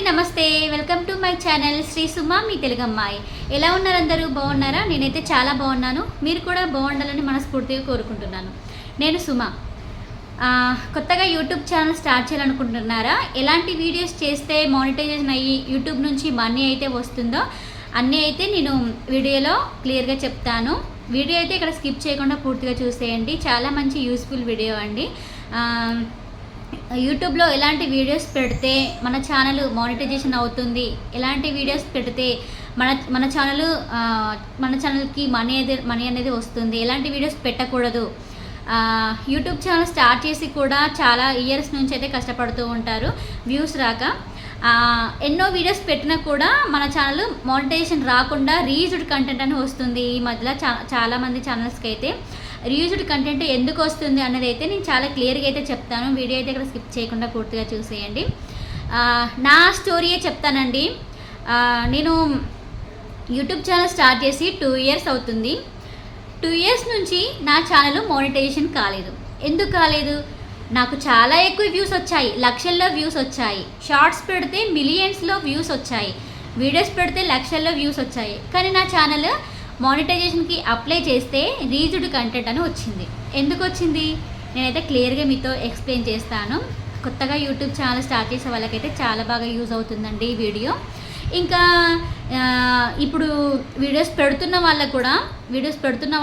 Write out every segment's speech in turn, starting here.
నమస్తే, welcome to my channel Shri Suma మీ తెలుగు అమ్మాయి. ఎలా ఉన్నారు అందరూ? బాగున్నారా? నేనైతే చాలా బాగున్నాను. మీరు కూడా బాగుండాలని మనస్ఫూర్తిగా కోరుకుంటున్నాను. నేను సుమ. కొత్తగా యూట్యూబ్ ఛానల్ స్టార్ట్ చేయాలనుకుంటున్నారా? ఎలాంటి వీడియోస్ చేస్తే మానిటైజేషన్ అయ్యి యూట్యూబ్ నుంచి మనీ అయితే వస్తుందో అన్నీ అయితే నేను వీడియోలో క్లియర్గా చెప్తాను. వీడియో అయితే ఇక్కడ స్కిప్ చేయకుండా పూర్తిగా చూసేయండి. చాలా మంచి యూస్ఫుల్ వీడియో అండి. యూట్యూబ్లో ఎలాంటి వీడియోస్ పెడితే మన ఛానల్ మానిటైజేషన్ అవుతుంది, ఎలాంటి వీడియోస్ పెడితే మన ఛానల్కి మనీ అనేది వస్తుంది, ఎలాంటి వీడియోస్ పెట్టకూడదు. యూట్యూబ్ ఛానల్ స్టార్ట్ చేసి కూడా చాలా ఇయర్స్ నుంచి అయితే కష్టపడుతూ ఉంటారు వ్యూస్ రాక. ఎన్నో వీడియోస్ పెట్టినా కూడా మన ఛానల్ మానిటైజేషన్ రాకుండా రీయూజ్డ్ కంటెంట్ అని వస్తుంది. ఈ మధ్యలో చాలామంది ఛానల్స్కి అయితే రీయూజ్డ్ కంటెంట్ ఎందుకు వస్తుంది అన్నది అయితే నేను చాలా క్లియర్గా అయితే చెప్తాను. వీడియో అయితే ఇక్కడ స్కిప్ చేయకుండా పూర్తిగా చూసేయండి. నా స్టోరీయే చెప్తానండి. నేను యూట్యూబ్ ఛానల్ స్టార్ట్ చేసి 2 years అవుతుంది. 2 years నుంచి నా ఛానల్ మానిటైజేషన్ కాలేదు. ఎందుకు కాలేదు? నాకు చాలా ఎక్కువ వ్యూస్ వచ్చాయి, లక్షల్లో వ్యూస్ వచ్చాయి. షార్ట్స్ పెడితే మిలియన్స్లో వ్యూస్ వచ్చాయి, వీడియోస్ పెడితే లక్షల్లో వ్యూస్ వచ్చాయి. కానీ నా ఛానల్ మానిటైజేషన్కి అప్లై చేస్తే రీయూజ్డ్ కంటెంట్ అని వచ్చింది. ఎందుకు వచ్చింది నేనైతే క్లియర్గా మీతో ఎక్స్ప్లెయిన్ చేస్తాను. కొత్తగా యూట్యూబ్ ఛానల్ స్టార్ట్ చేసే వాళ్ళకైతే చాలా బాగా యూజ్ అవుతుందండి ఈ వీడియో. ఇంకా ఇప్పుడు వీడియోస్ పెడుతున్న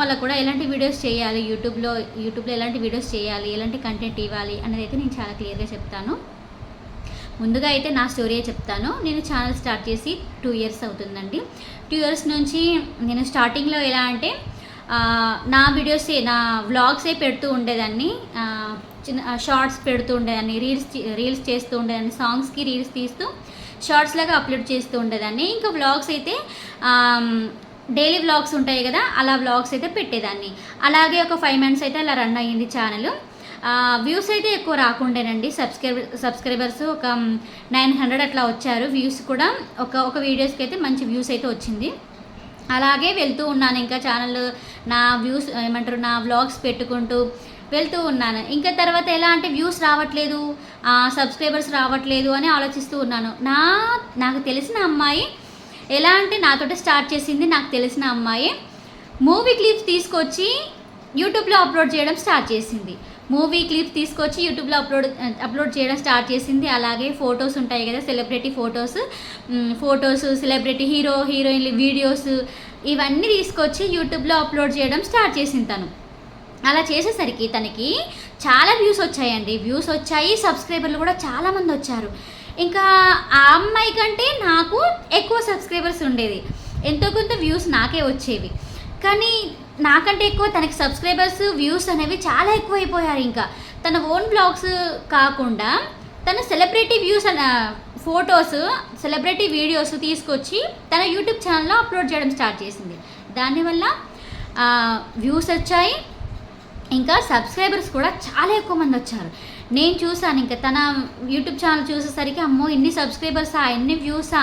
వాళ్ళకు కూడా ఎలాంటి వీడియోస్ చేయాలి, యూట్యూబ్లో ఎలాంటి వీడియోస్ చేయాలి, ఎలాంటి కంటెంట్ ఇవ్వాలి అనేది అయితే నేను చాలా క్లియర్గా చెప్తాను. ముందుగా అయితే నా స్టోరీయే చెప్తాను. నేను ఛానల్ స్టార్ట్ చేసి 2 years అవుతుందండి. 2 years నుంచి నేను స్టార్టింగ్లో ఎలా అంటే నా వ్లాగ్సే పెడుతూ ఉండేదాన్ని, చిన్న షార్ట్స్ పెడుతూ ఉండేదాన్ని, రీల్స్ చేస్తూ ఉండేదాన్ని, సాంగ్స్కి రీల్స్ తీస్తూ షార్ట్స్ లాగా అప్లోడ్ చేస్తూ ఉండేదాన్ని. ఇంకా వ్లాగ్స్ అయితే డైలీ వ్లాగ్స్ ఉంటాయి కదా, అలా వ్లాగ్స్ అయితే పెట్టేదాన్ని. అలాగే ఒక 5 months అయితే అలా రన్ అయ్యింది ఛానల్. వ్యూస్ అయితే ఎక్కువ రాకుండేనండి. సబ్స్క్రైబర్స్ ఒక 900 అట్లా వచ్చారు. వ్యూస్ కూడా ఒక వీడియోస్కి అయితే మంచి వ్యూస్ అయితే వచ్చింది. అలాగే వెళ్తూ ఉన్నాను. ఇంకా ఛానల్ నా వ్లాగ్స్ పెట్టుకుంటూ వెళ్తూ ఉన్నాను. ఇంకా తర్వాత ఎలా అంటే వ్యూస్ రావట్లేదు, సబ్స్క్రైబర్స్ రావట్లేదు అని ఆలోచిస్తూ ఉన్నాను. నాకు తెలిసిన అమ్మాయి ఎలా అంటే నాతోటి స్టార్ట్ చేసింది. నాకు తెలిసిన అమ్మాయి మూవీ క్లిప్స్ తీసుకొచ్చి యూట్యూబ్లో అప్లోడ్ చేయడం స్టార్ట్ చేసింది. యూట్యూబ్లో అప్లోడ్ చేయడం స్టార్ట్ చేసింది. అలాగే ఫొటోస్ ఉంటాయి కదా, సెలబ్రిటీ ఫొటోస్, సెలబ్రిటీ హీరోయిన్ల వీడియోస్ ఇవన్నీ తీసుకొచ్చి యూట్యూబ్లో అప్లోడ్ చేయడం స్టార్ట్ చేసింది తను. అలా చేసేసరికి తనకి చాలా వ్యూస్ వచ్చాయండి. వ్యూస్ వచ్చాయి, సబ్స్క్రైబర్లు కూడా చాలామంది వచ్చారు. ఇంకా ఆ అమ్మాయి కంటే నాకు ఎక్కువ సబ్స్క్రైబర్స్ ఉండేది, ఎంతో కొంత వ్యూస్ నాకే వచ్చేవి. కానీ నాకంటే ఎక్కువ తనకి సబ్స్క్రైబర్స్, వ్యూస్ అనేవి చాలా ఎక్కువ అయిపోయారు. ఇంకా తన ఓన్ బ్లాగ్స్ కాకుండా తన సెలబ్రిటీ ఫొటోస్, సెలబ్రిటీ వీడియోస్ తీసుకొచ్చి తన యూట్యూబ్ ఛానల్లో అప్లోడ్ చేయడం స్టార్ట్ చేసింది. దానివల్ల వ్యూస్ వచ్చాయి, ఇంకా సబ్స్క్రైబర్స్ కూడా చాలా ఎక్కువ మంది వచ్చారు. నేను చూసాను, ఇంకా తన యూట్యూబ్ ఛానల్ చూసేసరికి అమ్మో ఇన్ని సబ్స్క్రైబర్సా, ఎన్ని వ్యూసా,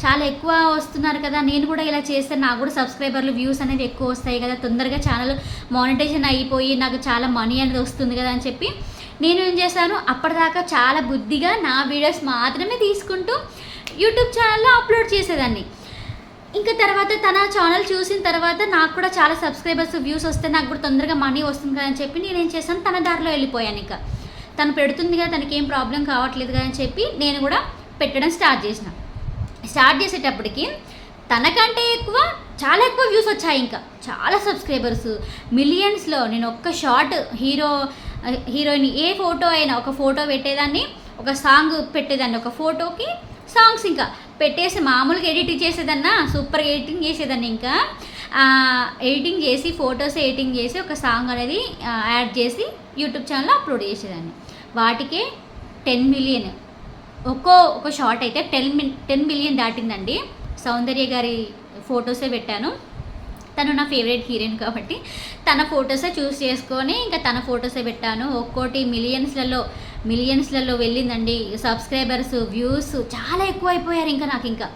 చాలా ఎక్కువ వస్తున్నారు కదా, నేను కూడా ఇలా చేస్తే నాకు కూడా సబ్స్క్రైబర్లు, వ్యూస్ అనేది ఎక్కువ వస్తాయి కదా, తొందరగా ఛానల్ మానిటైజేషన్ అయిపోయి నాకు చాలా మనీ అనేది వస్తుంది కదా అని చెప్పి నేను ఏం చేశాను, అప్పటిదాకా చాలా బుద్ధిగా నా వీడియోస్ మాత్రమే తీసుకుంటూ యూట్యూబ్ ఛానల్లో అప్లోడ్ చేసేదాన్ని. ఇంకా తర్వాత తన ఛానల్ చూసిన తర్వాత నాకు కూడా చాలా సబ్స్క్రైబర్స్, వ్యూస్ వస్తే నాకు కూడా తొందరగా మనీ వస్తుంది కదా అని చెప్పి నేనేం చేశాను, తన దారిలో వెళ్ళిపోయాను. ఇంకా తను పెడుతుంది కదా, తనకి ఏం ప్రాబ్లం కావట్లేదు కదా అని చెప్పి నేను కూడా పెట్టడం స్టార్ట్ చేసేటప్పటికి తనకంటే చాలా ఎక్కువ వ్యూస్ వచ్చాయి. ఇంకా చాలా సబ్స్క్రైబర్స్ మిలియన్స్లో. నేను ఒక్క షార్ట్ హీరోయిన్ ఏ ఫోటో అయినా ఒక ఫోటో పెట్టేదాన్ని, ఒక సాంగ్ పెట్టేదాన్ని, ఒక ఫోటోకి సాంగ్స్ ఇంకా పెట్టేసి మామూలుగా ఎడిటింగ్ చేసేదన్నా, సూపర్గా ఎడిటింగ్ చేసేదాన్ని. ఇంకా ఎడిటింగ్ చేసి ఫొటోస్ ఎడిటింగ్ చేసి ఒక సాంగ్ అనేది యాడ్ చేసి యూట్యూబ్ ఛానల్లో అప్లోడ్ చేసేదాన్ని. వాటికే 10 million, ఒక షార్ట్ అయితే 10 million దాటిందండి. సౌందర్య గారి ఫొటోసే పెట్టాను. తను నా ఫేవరెట్ హీరోయిన్ కాబట్టి తన ఫొటోసే చూస్ చేసుకొని ఇంకా తన ఫొటోసే పెట్టాను. ఒక్కోటి మిలియన్స్లలో వెళ్ళిందండి. సబ్స్క్రైబర్స్, వ్యూస్ చాలా ఎక్కువ అయిపోయారు. ఇంకా నాకు ఇంకా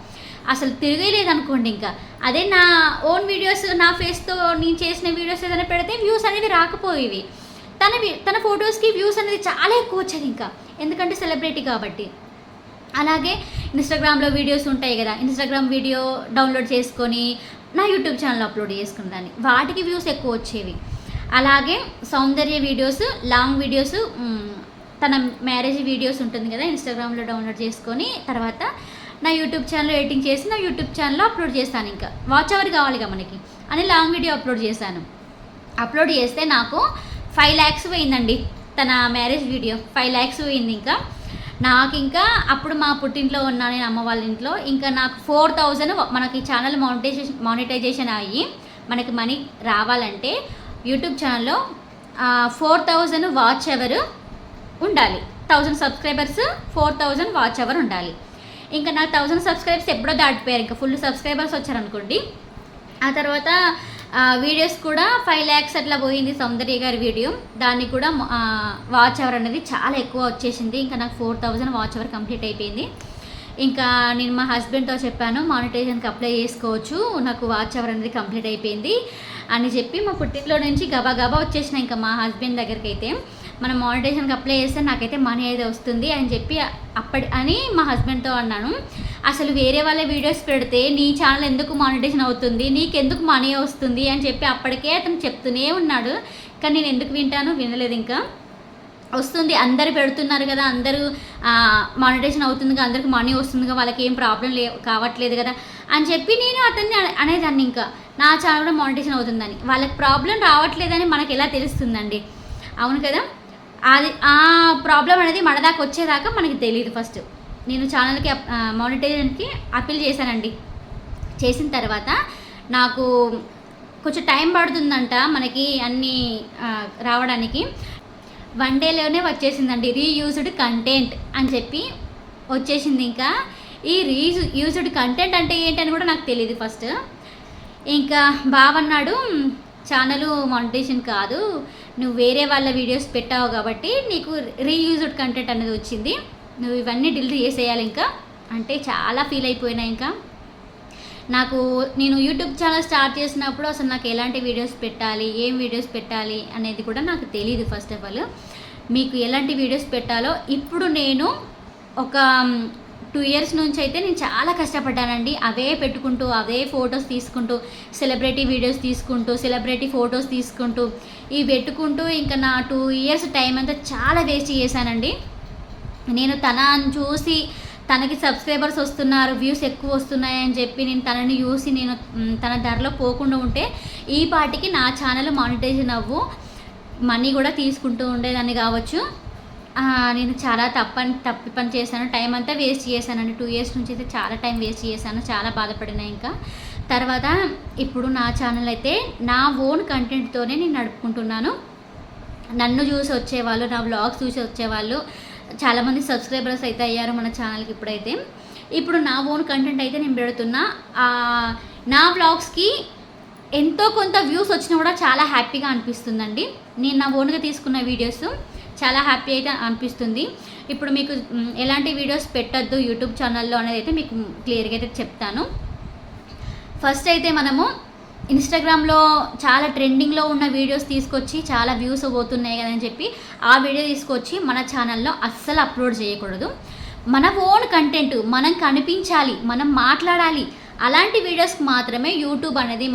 అసలు తిరగలేదు అనుకోండి. ఇంకా అదే నా ఓన్ వీడియోస్, నా ఫేస్తో నేను చేసిన వీడియోస్ ఏదైనా పెడితే వ్యూస్ అనేది రాకపోయేవి. తన ఫొటోస్కి వ్యూస్ అనేది చాలా ఎక్కువ వచ్చేది. ఇంకా ఎందుకంటే సెలబ్రిటీ కాబట్టి అలాగే ఇన్స్టాగ్రామ్లో వీడియోస్ ఉంటాయి కదా, ఇన్స్టాగ్రామ్ వీడియో డౌన్లోడ్ చేసుకొని నా యూట్యూబ్ ఛానల్ అప్లోడ్ చేసుకునేదాన్ని, వాటికి వ్యూస్ ఎక్కువ వచ్చేవి. అలాగే సౌందర్య వీడియోస్, లాంగ్ వీడియోస్, తన మ్యారేజ్ వీడియోస్ ఉంటుంది కదా ఇన్స్టాగ్రామ్లో డౌన్లోడ్ చేసుకొని తర్వాత నా యూట్యూబ్ ఛానల్లో ఎడిటింగ్ చేసి నా యూట్యూబ్ ఛానల్లో అప్లోడ్ చేస్తాను. ఇంకా వాచ్ అవర్ కావాలిగా మనకి అని లాంగ్ వీడియో అప్లోడ్ చేశాను. అప్లోడ్ చేస్తే నాకు 5 lakhs పోయిందండి. తన మ్యారేజ్ వీడియో 5 lakhs పోయింది. ఇంకా నాకు ఇంకా అప్పుడు మా పుట్టింట్లో ఉన్నాను నేను, అమ్మ వాళ్ళ ఇంట్లో. ఇంకా నాకు 4,000 మనకి ఛానల్ మానిటైజేషన్ అయ్యి మనకి మనీ రావాలంటే యూట్యూబ్ ఛానల్లో 4,000 వాచ్ అవర్ ఉండాలి. 1,000 సబ్స్క్రైబర్స్ 4,000 వాచ్ అవర్ ఉండాలి. ఇంకా నాకు 1,000 సబ్స్క్రైబర్స్ ఎప్పుడో దాటిపోయారు. ఇంకా ఫుల్ సబ్స్క్రైబర్స్ వచ్చారనుకోండి. ఆ తర్వాత వీడియోస్ కూడా 5 lakhs అట్లా పోయింది సౌందర్య గారి వీడియో. దాన్ని కూడా వాచ్ అవర్ అనేది చాలా ఎక్కువ వచ్చేసింది. ఇంకా నాకు 4,000 వాచ్ అవర్ కంప్లీట్ అయిపోయింది. ఇంకా నేను మా హస్బెండ్తో చెప్పాను మానిటైజేషన్కి అప్లై చేసుకోవచ్చు, నాకు వాచ్ అవర్ అనేది కంప్లీట్ అయిపోయింది అని చెప్పి మా పుట్టింట్లో నుంచి గబా వచ్చేసిన ఇంకా మా హస్బెండ్ దగ్గరికి అయితే మనం మానిటైజేషన్కి అప్లై చేస్తే నాకైతే మనీ అయితే వస్తుంది అని చెప్పి అని మా హస్బెండ్తో అన్నాను. అసలు వేరే వాళ్ళ వీడియోస్ పెడితే నీ ఛానల్ ఎందుకు మానిటైజేషన్ అవుతుంది, నీకెందుకు మనీ వస్తుంది అని చెప్పి అప్పటికే అతను చెప్తూనే ఉన్నాడు. కానీ నేను ఎందుకు వింటాను, వినలేదు. ఇంకా వస్తుంది, అందరు పెడుతున్నారు కదా, అందరూ మానిటైజేషన్ అవుతుందిగా, అందరికి మనీ వస్తుందిగా, వాళ్ళకి ఏం ప్రాబ్లం కావట్లేదు కదా అని చెప్పి నేను అతన్ని అనేదాన్ని. ఇంకా నా ఛానల్ కూడా మానిటైజేషన్ అవుతుందని, వాళ్ళకి ప్రాబ్లం రావట్లేదని మనకి ఎలా తెలుస్తుందండి? అవును కదా. అది ఆ ప్రాబ్లం అనేది మన దాకా వచ్చేదాకా మనకి తెలియదు. ఫస్ట్ నేను ఛానల్కి మానిటైజేషన్కి అప్పీల్ చేశానండి. చేసిన తర్వాత నాకు కొంచెం టైం పడుతుందంట మనకి అన్నీ రావడానికి. 1 dayలోనే వచ్చేసిందండి రీయూజ్డ్ కంటెంట్ అని చెప్పి వచ్చేసింది. ఇంకా ఈ రీయూజ్డ్ కంటెంట్ అంటే ఏంటని కూడా నాకు తెలియదు ఫస్ట్. ఇంకా బావన్నాడు, ఛానల్ మానిటైజేషన్ కాదు, నువ్వు వేరే వాళ్ళ వీడియోస్ పెట్టావు కాబట్టి నీకు రీయూజ్డ్ కంటెంట్ అనేది వచ్చింది, నువ్వు ఇవన్నీ డిలీట్ చేసేయాలి ఇంకా అంటే చాలా ఫీల్ అయిపోయినా. ఇంకా నేను యూట్యూబ్ ఛానల్ స్టార్ట్ చేసినప్పుడు అసలు నాకు ఎలాంటి వీడియోస్ పెట్టాలి, ఏం వీడియోస్ పెట్టాలి అనేది కూడా నాకు తెలియదు. ఫస్ట్ ఆఫ్ ఆల్ మీకు ఎలాంటి వీడియోస్ పెట్టాలో ఇప్పుడు నేను ఒక 2 years నుంచి అయితే నేను చాలా కష్టపడ్డానండి. అవే పెట్టుకుంటూ, అవే ఫొటోస్ తీసుకుంటూ, సెలబ్రిటీ వీడియోస్ తీసుకుంటూ, సెలబ్రిటీ ఫొటోస్ తీసుకుంటూ, ఇవి పెట్టుకుంటూ ఇంకా నా 2 years టైం అంతా చాలా వేస్ట్ చేశానండి. నేను తనని చూసి తనకి సబ్స్క్రైబర్స్ వస్తున్నారు, వ్యూస్ ఎక్కువ వస్తున్నాయని చెప్పి నేను తనని చూసి నేను తన ధరలో పోకుండా ఉంటే ఈ పాటికి నా ఛానల్ మానిటైజేషన్ మనీ కూడా తీసుకుంటూ ఉండేదాన్ని కావచ్చు. నేను చాలా తప్పి పని చేశాను, టైం అంతా వేస్ట్ చేశానండి. 2 years నుంచి అయితే చాలా టైం వేస్ట్ చేశాను, చాలా బాధపడినా. ఇంకా తర్వాత ఇప్పుడు నా ఛానల్ అయితే నా ఓన్ కంటెంట్తోనే నేను నడుపుకుంటున్నాను. నన్ను చూసి వచ్చేవాళ్ళు, నా వ్లాగ్స్ చూసి వచ్చేవాళ్ళు చాలామంది సబ్స్క్రైబర్స్ అయితే అయ్యారు మన ఛానల్కి. ఇప్పుడు నా ఓన్ కంటెంట్ అయితే నేను పెడుతున్నా. నా వ్లాగ్స్కి ఎంతో కొంత వ్యూస్ వచ్చినా కూడా చాలా హ్యాపీగా అనిపిస్తుందండి. నేను నా ఓన్గా తీసుకున్న వీడియోస్ చాలా హ్యాపీ అయితే అనిపిస్తుంది. ఇప్పుడు మీకు ఎలాంటి వీడియోస్ పెట్టద్దు యూట్యూబ్ ఛానల్లో అనేది అయితే మీకు క్లియర్గా అయితే చెప్తాను. ఫస్ట్ అయితే మనము ఇన్స్టాగ్రామ్లో చాలా ట్రెండింగ్లో ఉన్న వీడియోస్ తీసుకొచ్చి చాలా వ్యూస్ పోతున్నాయి కదని చెప్పి ఆ వీడియో తీసుకొచ్చి మన ఛానల్లో అస్సలు అప్లోడ్ చేయకూడదు. మన ఓన్ కంటెంట్ మనం కనిపించాలి, మనం మాట్లాడాలి. అలాంటి వీడియోస్కి మాత్రమే యూట్యూబ్ అనేది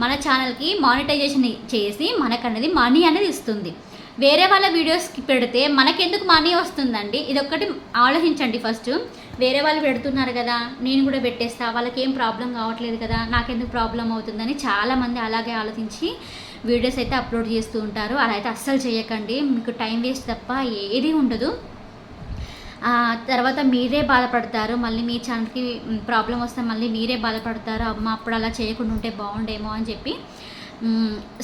మన ఛానల్కి మానిటైజేషన్ చేసి మనకు అనేది మనీ అనేది ఇస్తుంది. వేరే వాళ్ళ వీడియోస్కి పెడితే మనకెందుకు మనీ వస్తుందండి? ఇదొక్కటి ఆలోచించండి ఫస్ట్. వేరే వాళ్ళు పెడుతున్నారు కదా, నేను కూడా పెట్టేస్తా, వాళ్ళకి ఏం ప్రాబ్లం కావట్లేదు కదా, నాకెందుకు ప్రాబ్లం అవుతుందని చాలామంది అలాగే ఆలోచించి వీడియోస్ అయితే అప్లోడ్ చేస్తూ ఉంటారు. అలా అయితే అస్సలు చేయకండి, మీకు టైం వేస్ట్ తప్ప ఏది ఉండదు. తర్వాత మీరే బాధపడతారు, మళ్ళీ మీ ఛానల్కి ప్రాబ్లం వస్తే మళ్ళీ మీరే బాధపడతారు. అమ్మ అప్పుడు అలా చేయకుండా ఉంటే బాగుండేమో అని చెప్పి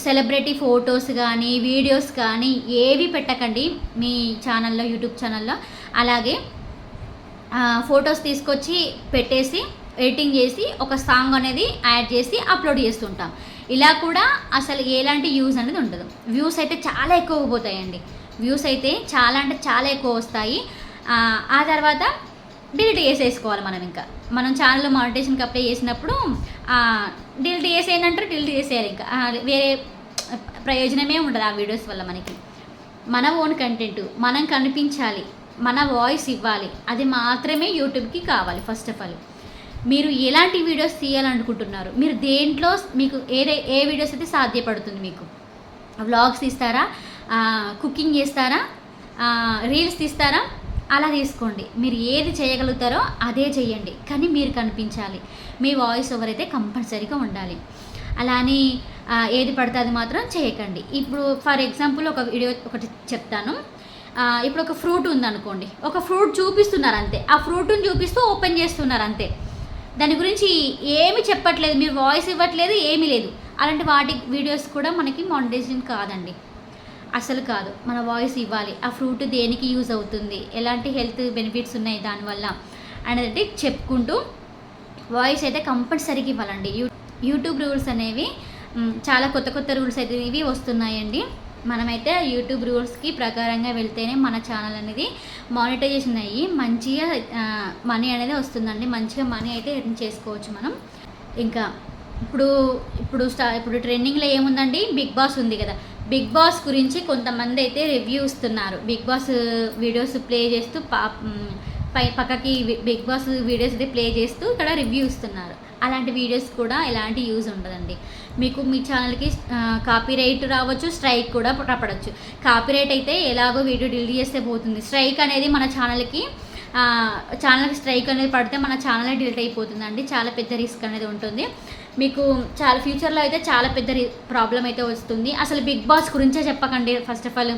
సెలబ్రిటీ ఫొటోస్ కానీ వీడియోస్ కానీ ఏవి పెట్టకండి మీ ఛానల్లో, యూట్యూబ్ ఛానల్లో. అలాగే ఫొటోస్ తీసుకొచ్చి పెట్టేసి ఎడిటింగ్ చేసి ఒక సాంగ్ అనేది యాడ్ చేసి అప్లోడ్ చేస్తుంటాం. ఇలా కూడా అసలు ఎలాంటి యూజ్ అనేది ఉండదు. వ్యూస్ అయితే చాలా ఎక్కువ పోతాయండి, వ్యూస్ అయితే చాలా అంటే చాలా ఎక్కువ వస్తాయి. ఆ తర్వాత డిలీట్ చేసేసుకోవాలి మనం. ఇంకా మనం ఛానల్లో మానిటైజేషన్కి అప్లై చేసినప్పుడు డిలీట్ చేసేయండి, డిలీట్ చేసేయాలి. ఇంకా వేరే ప్రయోజనమే ఉండదు ఆ వీడియోస్ వల్ల. మన ఓన్ కంటెంట్ మనం కనిపించాలి, మన వాయిస్ ఇవ్వాలి. అది మాత్రమే యూట్యూబ్కి కావాలి. ఫస్ట్ ఆఫ్ ఆల్ మీరు ఎలాంటి వీడియోస్ తీయాలనుకుంటున్నారు, మీరు దేంట్లో మీకు ఏ వీడియోస్ అయితే సాధ్యపడుతుంది, మీకు వ్లాగ్స్ తీస్తారా, కుకింగ్ చేస్తారా, రీల్స్ తీస్తారా, అలా తీసుకోండి. మీరు ఏది చేయగలుగుతారో అదే చేయండి, కానీ మీరు కనిపించాలి. మీ వాయిస్ ఓవర్ అయితే కంపల్సరీగా ఉండాలి. అలా అని ఏది పడితే అది మాత్రం చేయకండి. ఇప్పుడు ఫర్ ఎగ్జాంపుల్ ఒక వీడియో ఒకటి చెప్తాను. ఇప్పుడు ఒక ఫ్రూట్ ఉందనుకోండి, ఒక ఫ్రూట్ చూపిస్తున్నారు అంతే, ఆ ఫ్రూట్ని చూపిస్తూ ఓపెన్ చేస్తున్నారు అంతే, దాని గురించి ఏమి చెప్పట్లేదు, మీరు వాయిస్ ఇవ్వట్లేదు, ఏమీ లేదు. అలాంటి వాటి వీడియోస్ కూడా మనకి మానిటైజేషన్ కాదండి, అసలు కాదు. మన వాయిస్ ఇవ్వాలి. ఆ ఫ్రూట్ దేనికి యూజ్ అవుతుంది, ఎలాంటి హెల్త్ బెనిఫిట్స్ ఉన్నాయి దానివల్ల అనేది చెప్పుకుంటూ వాయిస్ అయితే కంపల్సరీగా ఇవ్వాలండి. యూట్యూబ్ రూల్స్ అనేవి చాలా కొత్త కొత్త రూల్స్ అయితే ఇవి వస్తున్నాయండి. మనమైతే యూట్యూబ్ రూల్స్కి ప్రకారంగా వెళ్తేనే మన ఛానల్ అనేది మానిటైజేషన్ అయ్యి మంచిగా మనీ అనేది వస్తుందండి. మంచిగా మనీ అయితే ఎర్న్ చేసుకోవచ్చు మనం. ఇంకా ఇప్పుడు ట్రెండింగ్లో ఏముందండి, బిగ్ బాస్ ఉంది కదా. బిగ్ బాస్ గురించి కొంతమంది అయితే రివ్యూ ఇస్తున్నారు. బిగ్ బాస్ వీడియోస్ ప్లే చేస్తూ పక్కకి బిగ్ బాస్ వీడియోస్ అయితే ప్లే చేస్తూ ఇక్కడ రివ్యూ ఇస్తున్నారు. అలాంటి వీడియోస్ కూడా ఎలాంటి యూజ్ ఉండదండి. మీకు మీ ఛానల్కి కాపీరైట్ రావచ్చు, స్ట్రైక్ కూడా పడవచ్చు. కాపీరైట్ అయితే ఎలాగో వీడియో డిలీట్ చేస్తే పోతుంది. స్ట్రైక్ అనేది మన ఛానల్కి స్ట్రైక్ అనేది పడితే మన ఛానల్ డిలీట్ అయిపోతుందండి. చాలా పెద్ద రిస్క్ అనేది ఉంటుంది. మీకు చాలా ఫ్యూచర్లో అయితే చాలా పెద్ద ప్రాబ్లం అయితే వస్తుంది. అసలు బిగ్ బాస్ గురించే చెప్పకండి. First of all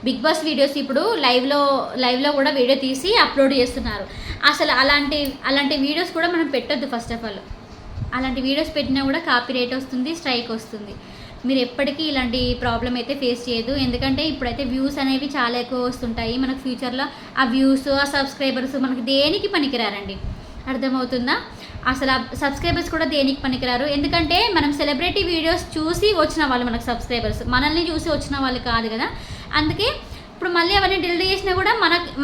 Bigg Boss videos ఇప్పుడు లైవ్లో కూడా వీడియో తీసి అప్లోడ్ చేస్తున్నారు. అసలు అలాంటి వీడియోస్ కూడా మనం పెట్టొద్దు. ఫస్ట్ ఆఫ్ ఆల్ అలాంటి వీడియోస్ పెట్టినా కూడా కాపీరైట్ వస్తుంది, స్ట్రైక్ వస్తుంది. మీరు ఎప్పటికీ ఇలాంటి ప్రాబ్లం అయితే ఫేస్ చేయదు. ఎందుకంటే ఇప్పుడైతే వ్యూస్ అనేవి చాలా ఎక్కువ వస్తుంటాయి. మనకు ఫ్యూచర్లో ఆ వ్యూస్, ఆ సబ్స్క్రైబర్స్ మనకి దేనికి పనికిరారండి. అర్థమవుతుందా? అసలు ఆ సబ్స్క్రైబర్స్ కూడా దేనికి పనికిరారు. ఎందుకంటే మనం సెలబ్రిటీ వీడియోస్ చూసి వచ్చిన వాళ్ళు మనకు సబ్స్క్రైబర్స్, మనల్ని చూసి వచ్చిన వాళ్ళు కాదు కదా. అందుకే ఇప్పుడు మళ్ళీ అవన్నీ డిలీట్ చేసినా కూడా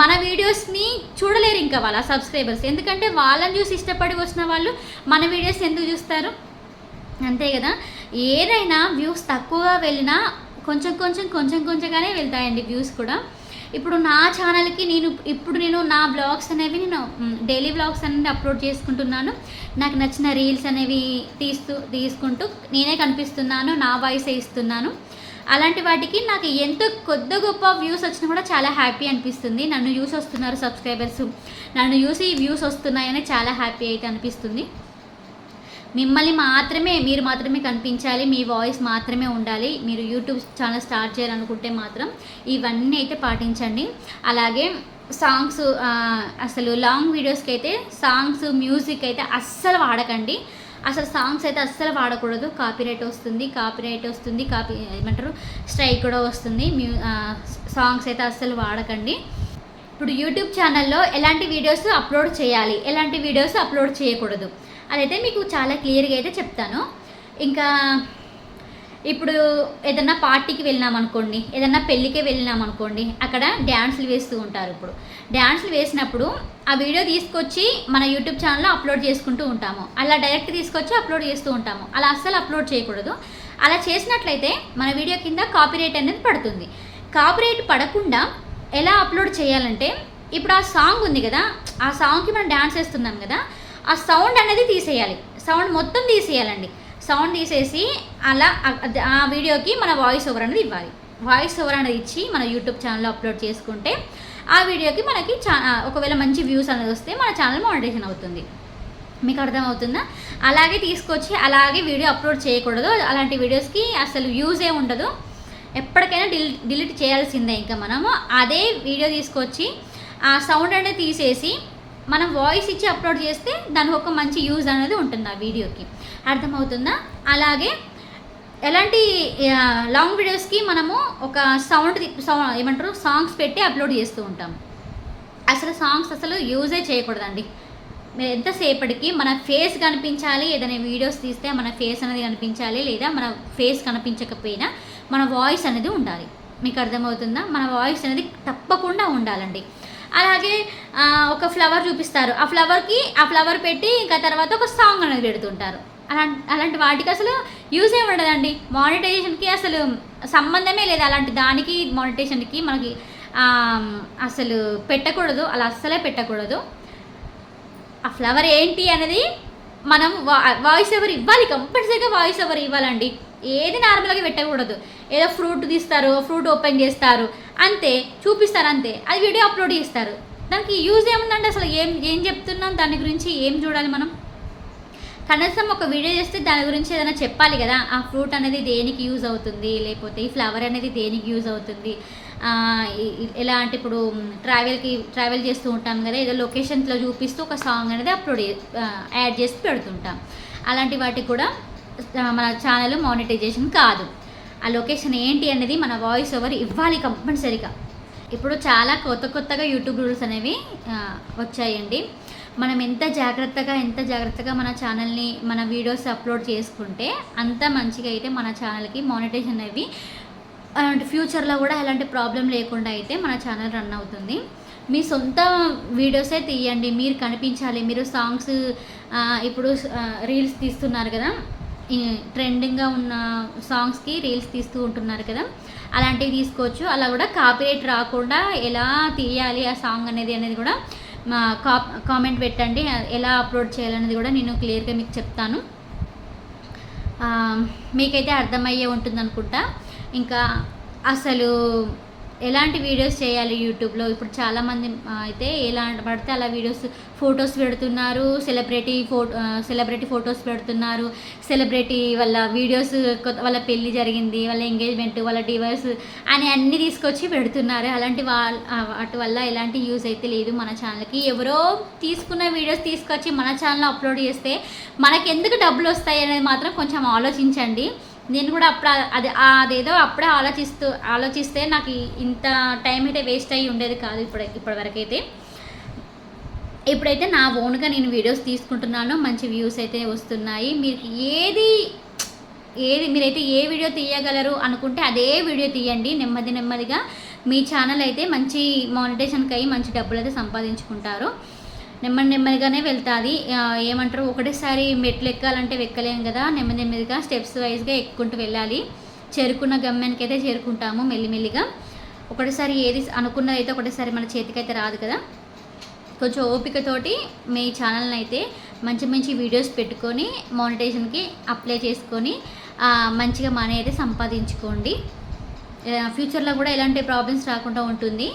మన వీడియోస్ని చూడలేరు ఇంకా వాళ్ళ సబ్స్క్రైబర్స్. ఎందుకంటే వాళ్ళని చూసి ఇష్టపడి వచ్చిన వాళ్ళు మన వీడియోస్ ఎందుకు చూస్తారు? అంతే కదా. ఏదైనా వ్యూస్ తక్కువగా వెళ్ళినా కొంచెంగానే వెళ్తాయండి వ్యూస్ కూడా. ఇప్పుడు నా ఛానల్కి నేను నా బ్లాగ్స్ అనేవి డైలీ బ్లాగ్స్ అనేవి అప్లోడ్ చేసుకుంటున్నాను. నాకు నచ్చిన రీల్స్ అనేవి తీసుకుంటూ నేనే కనిపిస్తున్నాను, నా వాయిసే ఇస్తున్నాను. అలాంటి వాటికి నాకు ఎంత కొద్ది గొప్ప వ్యూస్ వచ్చినా కూడా చాలా హ్యాపీ అనిపిస్తుంది. నన్ను చూసి వస్తున్నారు సబ్స్క్రైబర్స్, నన్ను చూసి వ్యూస్ వస్తున్నాయని చాలా హ్యాపీ అయితే అనిపిస్తుంది. మీరు మాత్రమే కనిపించాలి, మీ వాయిస్ మాత్రమే ఉండాలి. మీరు యూట్యూబ్ ఛానల్ స్టార్ట్ చేయాలనుకుంటే మాత్రం ఇవన్నీ అయితే పాటించండి. అలాగే సాంగ్స్, అసలు లాంగ్ వీడియోస్కి అయితే సాంగ్స్, మ్యూజిక్ అయితే అస్సలు వాడకండి. అసలు సాంగ్స్ అయితే అస్సలు వాడకూడదు. కాపీరైట్ వస్తుంది, ఏమంటారు, స్ట్రైక్ కూడా వస్తుంది. సాంగ్స్ అయితే అస్సలు వాడకండి. ఇప్పుడు యూట్యూబ్ ఛానల్లో ఎలాంటి వీడియోస్ అప్లోడ్ చేయాలి, ఎలాంటి వీడియోస్ అప్లోడ్ చేయకూడదు అదైతే మీకు చాలా క్లియర్గా అయితే చెప్తాను. ఇంకా ఇప్పుడు ఏదన్నా పార్టీకి వెళ్ళినామనుకోండి, ఏదన్నా పెళ్ళికే వెళ్ళినామనుకోండి, అక్కడ డ్యాన్సులు వేస్తూ ఉంటారు. ఇప్పుడు డ్యాన్సులు వేసినప్పుడు ఆ వీడియో తీసుకొచ్చి మన యూట్యూబ్ ఛానల్లో అప్లోడ్ చేసుకుంటూ ఉంటాము. అలా డైరెక్ట్ తీసుకొచ్చి అప్లోడ్ చేస్తూ ఉంటాము. అలా అస్సలు అప్లోడ్ చేయకూడదు. అలా చేసినట్లయితే మన వీడియో కింద కాపీరైట్ అనేది పడుతుంది. కాపీరైట్ పడకుండా ఎలా అప్లోడ్ చేయాలంటే, ఇప్పుడు ఆ సాంగ్ ఉంది కదా, ఆ సాంగ్కి మనం డ్యాన్స్ వేస్తున్నాం కదా, ఆ సౌండ్ అనేది తీసేయాలి. సౌండ్ మొత్తం తీసేయాలండి. సౌండ్ తీసేసి అలా ఆ వీడియోకి మన వాయిస్ ఓవర్ అనేది ఇవ్వాలి. వాయిస్ ఓవర్ అనేది ఇచ్చి మన యూట్యూబ్ ఛానల్లో అప్లోడ్ చేసుకుంటే ఆ వీడియోకి మనకి ఒకవేళ మంచి వ్యూస్ అనేది వస్తే మన ఛానల్ మానిటైజేషన్ అవుతుంది. మీకు అర్థమవుతుందా? అలాగే తీసుకొచ్చి అలాగే వీడియో అప్లోడ్ చేయకూడదు. అలాంటి వీడియోస్కి అసలు యూజే ఉండదు. ఎప్పటికైనా డిలీట్ చేయాల్సిందే. ఇంకా మనము అదే వీడియో తీసుకొచ్చి ఆ సౌండ్ అనేది తీసేసి మనం వాయిస్ ఇచ్చి అప్లోడ్ చేస్తే దానికి ఒక మంచి యూజ్ అనేది ఉంటుంది ఆ వీడియోకి. అర్థమవుతుందా? అలాగే ఎలాంటి లాంగ్ వీడియోస్కి మనము ఒక ఏమంటారు, సాంగ్స్ పెట్టి అప్లోడ్ చేస్తూ ఉంటాం. అసలు సాంగ్స్ అసలు యూజే చేయకూడదండి. ఎంతసేపటికి మన ఫేస్ కనిపించాలి. ఏదైనా వీడియోస్ తీస్తే మన ఫేస్ అనేది కనిపించాలి, లేదా మన ఫేస్ కనిపించకపోయినా మన వాయిస్ అనేది ఉండాలి. మీకు అర్థమవుతుందా? మన వాయిస్ అనేది తప్పకుండా ఉండాలండి. అలాగే ఒక ఫ్లవర్ చూపిస్తారు, ఆ ఫ్లవర్ పెట్టి ఇంకా తర్వాత ఒక సాంగ్ అనేది పెడుతుంటారు. అలాంటి వాటికి అసలు యూజే ఉండదండి. మానిటైజేషన్కి అసలు సంబంధమే లేదు. అలాంటి దానికి మానిటైజేషన్కి మనకి అసలు పెట్టకూడదు, అలా అస్సలే పెట్టకూడదు. ఆ ఫ్లవర్ ఏంటి అనేది మనం వాయిస్ ఓవర్ ఇవ్వాలి, కంపల్సరీగా వాయిస్ ఓవర్ ఇవ్వాలండి. ఏది నార్మల్గా పెట్టకూడదు. ఏదో ఫ్రూట్ తీస్తారు, ఫ్రూట్ ఓపెన్ చేస్తారు అంతే, చూపిస్తారు అంతే, అది వీడియో అప్లోడ్ చేస్తారు. దానికి యూజ్ ఏముందంటే అసలు ఏం చెప్తున్నాం, దాని గురించి ఏం చూడాలి మనం? కనీసం ఒక వీడియో చేస్తే దాని గురించి ఏదైనా చెప్పాలి కదా. ఆ ఫ్రూట్ అనేది దేనికి యూజ్ అవుతుంది, లేకపోతే ఈ ఫ్లవర్ అనేది దేనికి యూజ్ అవుతుంది, ఎలా అంటే ఇప్పుడు ట్రావెల్ చేస్తూ ఉంటాం కదా, ఏదో లొకేషన్స్లో చూపిస్తూ ఒక సాంగ్ అనేది యాడ్ చేసి పెడుతుంటాం. అలాంటి వాటికి కూడా మన ఛానల్ మానిటైజేషన్ కాదు. ఆ లొకేషన్ ఏంటి అనేది మన వాయిస్ ఓవర్ ఇవ్వాలి కంపల్సరీగా. ఇప్పుడు చాలా కొత్తగా యూట్యూబ్ రూల్స్ అనేవి వచ్చాయండి. మనం ఎంత జాగ్రత్తగా మన ఛానల్ని, మన వీడియోస్ అప్లోడ్ చేసుకుంటే అంత మంచిగా అయితే మన ఛానల్కి మానిటైజేషన్ అనేవి ఫ్యూచర్లో కూడా ఎలాంటి ప్రాబ్లం లేకుండా అయితే మన ఛానల్ రన్ అవుతుంది. మీ సొంత వీడియోసే తీయండి, మీరు కనిపించాలి. మీరు సాంగ్స్ ఇప్పుడు రీల్స్ తీస్తున్నారు కదా, ట్రెండింగ్గా ఉన్న సాంగ్స్కి రీల్స్ తీస్తూ ఉంటున్నారు కదా, అలాంటివి తీసుకోవచ్చు. అలా కూడా కాపీరైట్ రాకుండా ఎలా తీయాలి ఆ సాంగ్ అనేది కూడా కామెంట్ పెట్టండి. ఎలా అప్లోడ్ చేయాలనేది కూడా నేను క్లియర్గా మీకు చెప్తాను. మీకైతే అర్థమయ్యే ఉంటుంది అనుకుంటా. ఇంకా అసలు ఎలాంటి వీడియోస్ చేయాలి యూట్యూబ్లో, ఇప్పుడు చాలామంది అయితే ఎలా పడితే అలా ఫొటోస్ పెడుతున్నారు, సెలబ్రిటీ ఫొటోస్ పెడుతున్నారు. సెలబ్రిటీ వాళ్ళ వీడియోస్, వాళ్ళ పెళ్ళి జరిగింది, వాళ్ళ ఎంగేజ్మెంట్, వాళ్ళ డివోర్స్ అని అన్నీ తీసుకొచ్చి పెడుతున్నారు. వాటి వల్ల ఎలాంటి యూజ్ అయితే లేదు మన ఛానల్కి. ఎవరో తీసుకున్న వీడియోస్ తీసుకొచ్చి మన ఛానల్లో అప్లోడ్ చేస్తే మనకి ఎందుకు డబ్బులు వస్తాయి అనేది మాత్రం కొంచెం ఆలోచించండి. నేను కూడా అదేదో అప్పుడే ఆలోచిస్తే నాకు ఇంత టైం అయితే వేస్ట్ అయ్యి ఉండేది కాదు ఇప్పటివరకు అయితే. ఇప్పుడైతే నా ఓన్గా నేను వీడియోస్ తీసుకుంటున్నాను, మంచి వ్యూస్ అయితే వస్తున్నాయి. మీకు మీరైతే ఏ వీడియో తీయగలరు అనుకుంటే అదే వీడియో తీయండి. నెమ్మదిగా మీ ఛానల్ అయితే మంచి మానిటైజేషన్కి అయ్యి మంచి డబ్బులు అయితే సంపాదించుకుంటారు. నెమ్మదిగానే వెళ్తుంది. ఏమంటారు, ఒకటేసారి మెట్లు ఎక్కాలంటే ఎక్కలేం కదా, నెమ్మదిగా స్టెప్స్ వైజ్గా ఎక్కుంటూ వెళ్ళాలి. చేరుకున్న గమ్యానికి అయితే చేరుకుంటాము మెల్లిమెల్లిగా. ఒకటేసారి ఏది అనుకున్నది అయితే ఒకటేసారి మన చేతికైతే రాదు కదా. కొంచెం ఓపికతోటి మీ ఛానల్ని అయితే మంచి వీడియోస్ పెట్టుకొని మానిటైజేషన్కి అప్లై చేసుకొని మంచిగా మనీ అయితే సంపాదించుకోండి. ఫ్యూచర్లో కూడా ఎలాంటి ప్రాబ్లమ్స్ రాకుండా ఉంటుంది.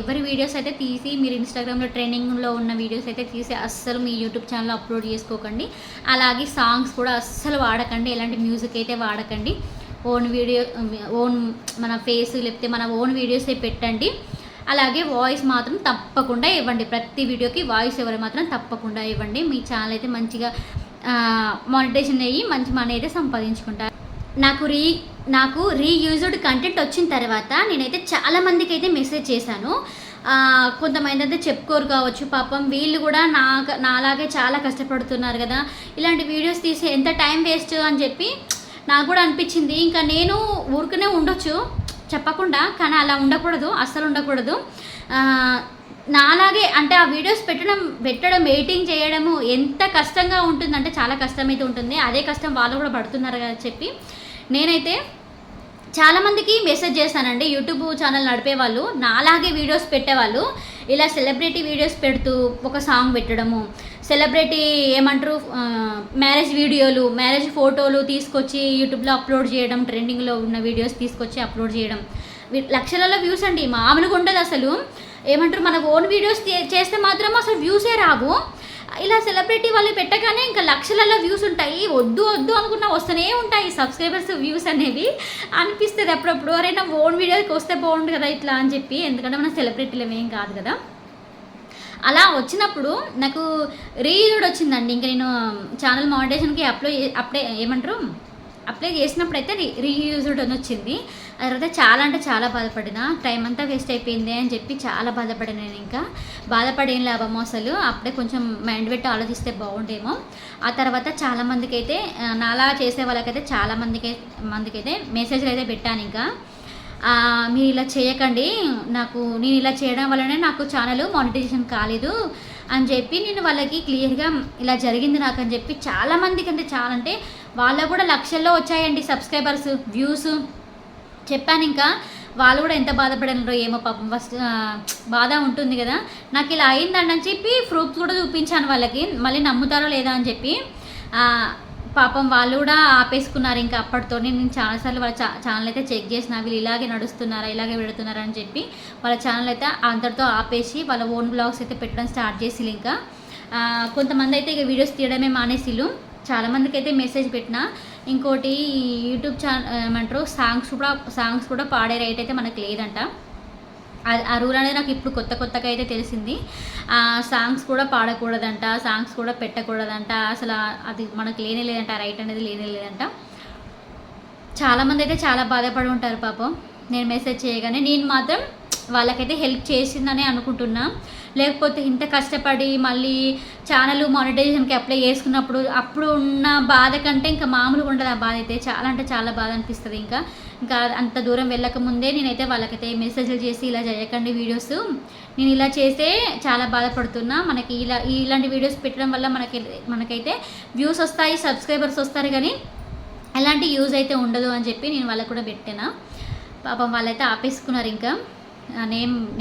ఎవరి వీడియోస్ అయితే తీసి మీరు ఇన్స్టాగ్రామ్లో ట్రెండింగ్లో ఉన్న వీడియోస్ అయితే తీసి అస్సలు మీ యూట్యూబ్ ఛానల్లో అప్లోడ్ చేసుకోకండి. అలాగే సాంగ్స్ కూడా అస్సలు వాడకండి, ఎలాంటి మ్యూజిక్ అయితే వాడకండి. మన ఫేస్ లేకపోతే మన ఓన్ వీడియోసే పెట్టండి. అలాగే వాయిస్ మాత్రం తప్పకుండా ఇవ్వండి. ప్రతి వీడియోకి వాయిస్ ఓవర్ మాత్రం తప్పకుండా ఇవ్వండి. మీ ఛానల్ అయితే మంచిగా మానిటైజేషన్ అయ్యి మంచి మనీ అయితే సంపాదించుకుంటారు. నాకు రీయూజ్డ్ కంటెంట్ వచ్చిన తర్వాత నేనైతే చాలామందికి అయితే మెసేజ్ చేశాను. కొంతమంది అయితే చెప్పుకోరు కావచ్చు, పాపం వీళ్ళు కూడా నాలాగే చాలా కష్టపడుతున్నారు కదా, ఇలాంటి వీడియోస్ తీసి ఎంత టైం వేస్ట్ అని చెప్పి నాకు కూడా అనిపించింది. ఇంకా నేను ఊరికనే ఉండొచ్చు చెప్పకుండా, కానీ అలా ఉండకూడదు, అస్సలు ఉండకూడదు. నాలాగే అంటే ఆ వీడియోస్ పెట్టడం ఎడిటింగ్ చేయడము ఎంత కష్టంగా ఉంటుందంటే చాలా కష్టమైతే ఉంటుంది. అదే కష్టం వాళ్ళు కూడా పడుతున్నారు కదా చెప్పి నేనైతే చాలామందికి మెసేజ్ చేస్తానండి. యూట్యూబ్ ఛానల్ నడిపే వాళ్ళు, నాలాగే వీడియోస్ పెట్టేవాళ్ళు, ఇలా సెలబ్రిటీ వీడియోస్ పెడుతూ ఒక సాంగ్ పెట్టడము, సెలబ్రిటీ మ్యారేజ్ ఫోటోలు తీసుకొచ్చి యూట్యూబ్లో అప్లోడ్ చేయడం, ట్రెండింగ్లో ఉన్న వీడియోస్ తీసుకొచ్చి అప్లోడ్ చేయడం, లక్షలలో వ్యూస్ అండి, మామూలుగా ఉండదు అసలు. మన ఓన్ వీడియోస్ చేస్తే మాత్రం అసలు వ్యూసే రావు. ఇలా సెలబ్రిటీ వాళ్ళు పెట్టగానే ఇంకా లక్షలలో వ్యూస్ ఉంటాయి. వద్దు అనుకున్నా వస్తూనే ఉంటాయి సబ్స్క్రైబర్స్, వ్యూస్ అనేవి. అనిపిస్తుంది అప్పుడప్పుడు, అరే నా ఓన్ వీడియోకి వస్తే బాగుండు కదా ఇట్లా అని చెప్పి. ఎందుకంటే మన సెలబ్రిటీలు ఏం కాదు కదా. అలా వచ్చినప్పుడు నాకు రీయూజ్డ్ వచ్చిందండి. ఇంకా నేను ఛానల్ మానిటైజేషన్కి అప్లై చేసినప్పుడు అయితే రీయూజ్డ్ అని వచ్చింది. తర్వాత చాలా బాధపడిన, టైం అంతా వేస్ట్ అయిపోయింది అని చెప్పి చాలా బాధపడిన. నేను ఇంకా బాధపడేం లాభమో అసలు, అప్పుడే కొంచెం మైండ్ పెట్టి ఆలోచిస్తే బాగుండేమో. ఆ తర్వాత చాలామందికి అయితే నాలా చేసే వాళ్ళకైతే మందికైతే మెసేజ్లు అయితే పెట్టాను. ఇంకా మీరు ఇలా చేయకండి, నేను ఇలా చేయడం వల్లనే నాకు ఛానల్ మానిటైజేషన్ కాలేదు అని చెప్పి నేను వాళ్ళకి క్లియర్గా ఇలా జరిగింది నాకు అని చెప్పి చాలామందికి అంటే వాళ్ళకు కూడా లక్షల్లో వచ్చాయండి సబ్స్క్రైబర్స్, వ్యూస్ చెప్పాను. ఇంకా వాళ్ళు కూడా ఎంత బాధపడినారో ఏమో పాపం. ఫస్ట్ బాధ ఉంటుంది కదా. నాకు ఇలా అయిందని అని చెప్పి ప్రూఫ్స్ కూడా చూపించాను వాళ్ళకి, మళ్ళీ నమ్ముతారో లేదా అని చెప్పి. పాపం వాళ్ళు కూడా ఆపేసుకున్నారు. ఇంకా అప్పటితో నేను చాలాసార్లు వాళ్ళ ఛానల్ అయితే చెక్ చేసిన, వీళ్ళు ఇలాగే నడుస్తున్నారా, ఇలాగే పెడుతున్నారా అని చెప్పి వాళ్ళ ఛానల్ అయితే అంతటితో ఆపేసి వాళ్ళ ఓన్ బ్లాగ్స్ అయితే పెట్టడం స్టార్ట్ చేసి, ఇంకా కొంతమంది అయితే ఇక వీడియోస్ తీయడమే మానేసిలు. చాలామందికి అయితే మెసేజ్ పెట్టిన. ఇంకోటి యూట్యూబ్ ఏమంటారు, సాంగ్స్ కూడా పాడే రైట్ అయితే మనకు లేదంట. ఆ రూల్ అనేది నాకు ఇప్పుడు కొత్తగా అయితే తెలిసింది. సాంగ్స్ కూడా పాడకూడదంట, సాంగ్స్ కూడా పెట్టకూడదంట, అసలు అది మనకు లేదంట, రైట్ అనేది లేదంట. చాలామంది అయితే చాలా బాధపడి ఉంటారు పాపం. నేను మెసేజ్ చేయగానే నేను మాత్రం వాళ్ళకైతే హెల్ప్ చేసిందని అనుకుంటున్నా. లేకపోతే ఇంత కష్టపడి మళ్ళీ ఛానల్ మానిటైజేషన్కి అప్లై చేసుకున్నప్పుడు అప్పుడు ఉన్న బాధ కంటే ఇంకా మామూలుగా ఉండదు. ఆ బాధ అయితే చాలా అంటే చాలా బాధ అనిపిస్తుంది. ఇంకా అంత దూరం వెళ్ళకముందే నేనైతే వాళ్ళకైతే మెసేజ్లు చేసి, ఇలా చేయకండి వీడియోస్, నేను ఇలా చేస్తే చాలా బాధపడుతున్నా, మనకి ఇలాంటి వీడియోస్ పెట్టడం వల్ల మనకైతే వ్యూస్ వస్తాయి, సబ్స్క్రైబర్స్ వస్తారు, కానీ ఎలాంటి యూజ్ అయితే ఉండదు అని చెప్పి నేను వాళ్ళకు కూడా పెట్టాను. పాపం వాళ్ళైతే ఆపేసుకున్నారు. ఇంకా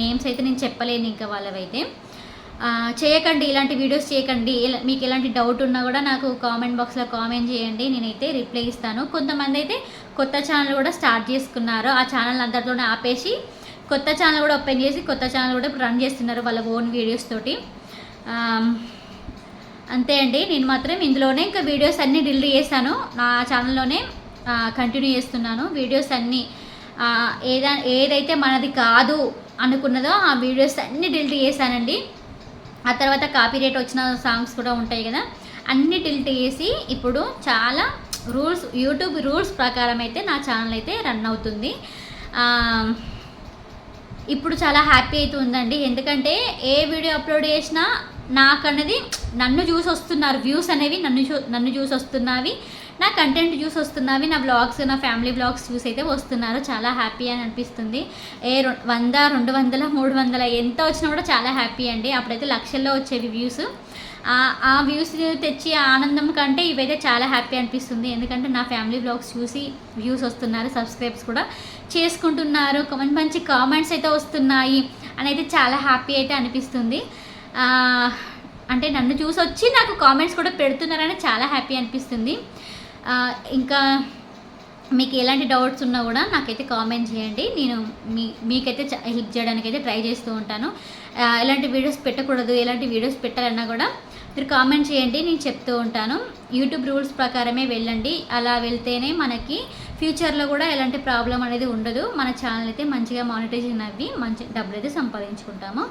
నేమ్స్ అయితే నేను చెప్పలేను. ఇంకా వాళ్ళవైతే చేయకండి, ఇలాంటి వీడియోస్ చేయకండి. మీకు ఎలాంటి డౌట్ ఉన్నా కూడా నాకు కామెంట్ బాక్స్లో కామెంట్ చేయండి, నేనైతే రిప్లై ఇస్తాను. కొంతమంది అయితే కొత్త ఛానల్ కూడా స్టార్ట్ చేసుకున్నారు. ఆ ఛానల్ అందరితోనే ఆపేసి కొత్త ఛానల్ కూడా ఓపెన్ చేసి కొత్త ఛానల్ కూడా రన్ చేస్తున్నారు వాళ్ళ ఓన్ వీడియోస్ తోటి. అంతే అండి. నేను మాత్రం ఇందులోనే ఇంకా వీడియోస్ అన్నీ డిలీట్ చేశాను. నా ఛానల్లోనే కంటిన్యూ చేస్తున్నాను. వీడియోస్ అన్నీ ఏదైతే మనది కాదు అనుకున్నదో ఆ వీడియోస్ అన్నీ డిలీట్ చేశానండి. ఆ తర్వాత కాపీరైట్ వచ్చిన సాంగ్స్ కూడా ఉంటాయి కదా, అన్నీ డిలీట్ చేసి ఇప్పుడు చాలా యూట్యూబ్ రూల్స్ ప్రకారం అయితే నా ఛానల్ అయితే రన్ అవుతుంది. ఇప్పుడు చాలా హ్యాపీ అయితే ఉందండి. ఎందుకంటే ఏ వీడియో అప్లోడ్ చేసినా నాకన్నది నన్ను చూసి వస్తున్నారు, వ్యూస్ అనేవి నన్ను చూసి వస్తున్నవి, నా కంటెంట్ చూసి వస్తున్నవి, నా వ్లాగ్స్, నా ఫ్యామిలీ వ్లాగ్స్ చూసి అయితే వస్తున్నారు. చాలా హ్యాపీ అని అనిపిస్తుంది. 100, 200, 300 ఎంత వచ్చినా కూడా చాలా హ్యాపీ అండి. అప్పుడైతే లక్షల్లో వచ్చేవి వ్యూస్. ఆ వ్యూస్ తెచ్చి ఆనందం కంటే ఇవైతే చాలా హ్యాపీ అనిపిస్తుంది. ఎందుకంటే నా ఫ్యామిలీ వ్లాగ్స్ చూసి వ్యూస్ వస్తున్నారు, సబ్స్క్రైబ్స్ కూడా చేసుకుంటున్నారు, మంచి కామెంట్స్ అయితే వస్తున్నాయి అని అయితే చాలా హ్యాపీ అయితే అనిపిస్తుంది. అంటే నన్ను చూసి వచ్చి నాకు కామెంట్స్ కూడా పెడుతున్నారని చాలా హ్యాపీ అనిపిస్తుంది. ఇంకా మీకు ఎలాంటి డౌట్స్ ఉన్నా కూడా నాకైతే కామెంట్ చేయండి. నేను మీకైతే హెల్ప్ చేయడానికి అయితే ట్రై చేస్తూ ఉంటాను. ఎలాంటి వీడియోస్ పెట్టకూడదు, ఎలాంటి వీడియోస్ పెట్టాలన్నా కూడా మీరు కామెంట్ చేయండి, నేను చెప్తూ ఉంటాను. యూట్యూబ్ రూల్స్ ప్రకారమే వెళ్ళండి. అలా వెళ్తేనే మనకి ఫ్యూచర్లో కూడా ఎలాంటి ప్రాబ్లం అనేది ఉండదు. మన ఛానల్ అయితే మంచిగా మానిటైజేషన్ అవ్వి మంచి డబ్బులు అయితే సంపాదించుకుంటాము.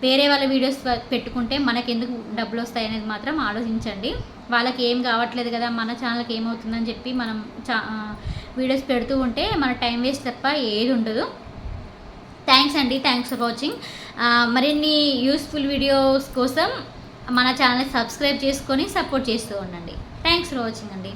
వేరే వాళ్ళ వీడియోస్ పెట్టుకుంటే మనకెందుకు డబ్బులు వస్తాయి అనేది మాత్రం ఆలోచించండి. వాళ్ళకి ఏం కావట్లేదు కదా, మన ఛానల్కి ఏమవుతుందని చెప్పి మనం వీడియోస్ పెడుతూ ఉంటే మన టైం వేస్ట్ తప్ప ఏది ఉండదు. థ్యాంక్స్ అండి, థ్యాంక్స్ ఫర్ వాచింగ్. మరిన్ని యూస్ఫుల్ వీడియోస్ కోసం మన ఛానల్ని సబ్స్క్రైబ్ చేసుకొని సపోర్ట్ చేస్తూ ఉండండి. థ్యాంక్స్ ఫర్ వాచింగ్ అండి.